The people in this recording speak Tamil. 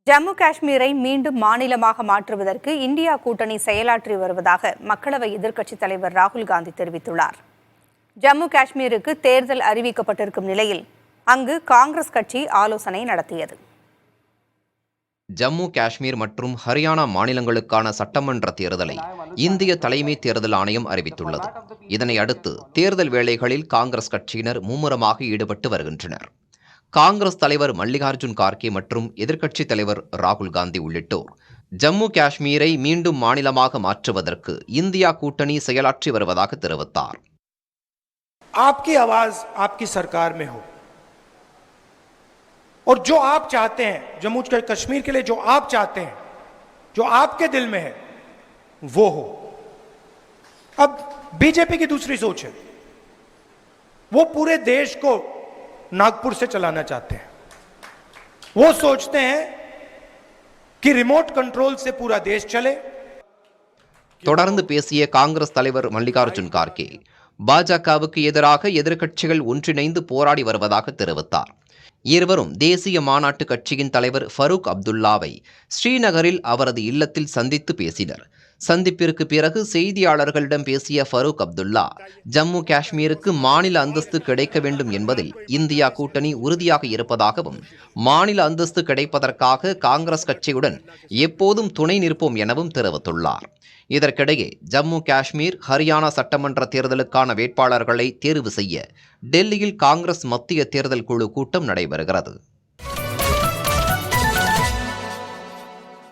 ஜம்மு காஷ்மீரை மீண்டும் மாநிலமாக மாற்றுவதற்கு இந்தியா கூட்டணி செயலாற்றி வருவதாக மக்களவை எதிர்க்கட்சித் தலைவர் ராகுல் காந்தி தெரிவித்துள்ளார். ஜம்மு காஷ்மீருக்கு தேர்தல் அறிவிக்கப்பட்டிருக்கும் நிலையில் அங்கு காங்கிரஸ் கட்சி ஆலோசனை நடத்தியது. ஜம்மு காஷ்மீர் மற்றும் ஹரியானா மாநிலங்களுக்கான சட்டமன்ற தேர்தலை இந்திய தலைமை தேர்தல் ஆணையம் அறிவித்துள்ளது. இதனை அடுத்து தேர்தல் வேளைகளில் காங்கிரஸ் கட்சியினர் மும்முரமாக ஈடுபட்டு வருகின்றனர். காங்கிரஸ் தலைவர் மல்லிகார்ஜுன் கார்கே மற்றும் எதிர்க்கட்சித் தலைவர் ராகுல் காந்தி உள்ளிட்டோர் ஜம்மு காஷ்மீரை மீண்டும் மாநிலமாக மாற்றுவதற்கு இந்தியா கூட்டணி செயலாற்றி வருவதாக தெரிவித்தார். आपकी आवाज आपकी सरकार में हो और जो आप चाहते हैं जम्मू कश्मीर के लिए जो आप चाहते हैं जो आपके दिल में है वो हो. अब बीजेपी की दूसरी सोच है, वो पूरे देश को नागपुर से चलाना चाहते हैं. वो सोचते हैं कि रिमोट कंट्रोल से पूरा देश चले. தொடர்ந்து பேசிய காங்கிரஸ் தலைவர் மல்லிகார்ஜுன் கார்கே பாஜகவுக்கு எதிராக எதிர்க்கட்சிகள் ஒன்றிணைந்து போராடி வருவதாக தெரிவித்தார். இருவரும் தேசிய மாநாட்டு கட்சியின் தலைவர் ஃபரூக் அப்துல்லாவை ஸ்ரீநகரில் அவரது இல்லத்தில் சந்தித்து பேசினர். சந்திப்பிற்கு பிறகு செய்தியாளர்களிடம் பேசிய ஃபரூக் அப்துல்லா, ஜம்மு காஷ்மீருக்கு மாநில அந்தஸ்து கிடைக்க வேண்டும் என்பதில் இந்தியா கூட்டணி உறுதியாக இருப்பதாகவும், மாநில அந்தஸ்து கிடைப்பதற்காக காங்கிரஸ் கட்சியுடன் எப்போதும் துணை நிற்போம் எனவும் தெரிவித்துள்ளார். இதற்கிடையே ஜம்மு காஷ்மீர், ஹரியானா சட்டமன்ற தேர்தலுக்கான வேட்பாளர்களை தேர்வு செய்ய டெல்லியில் காங்கிரஸ் மத்திய தேர்தல் குழு கூட்டம் நடைபெறுகிறது.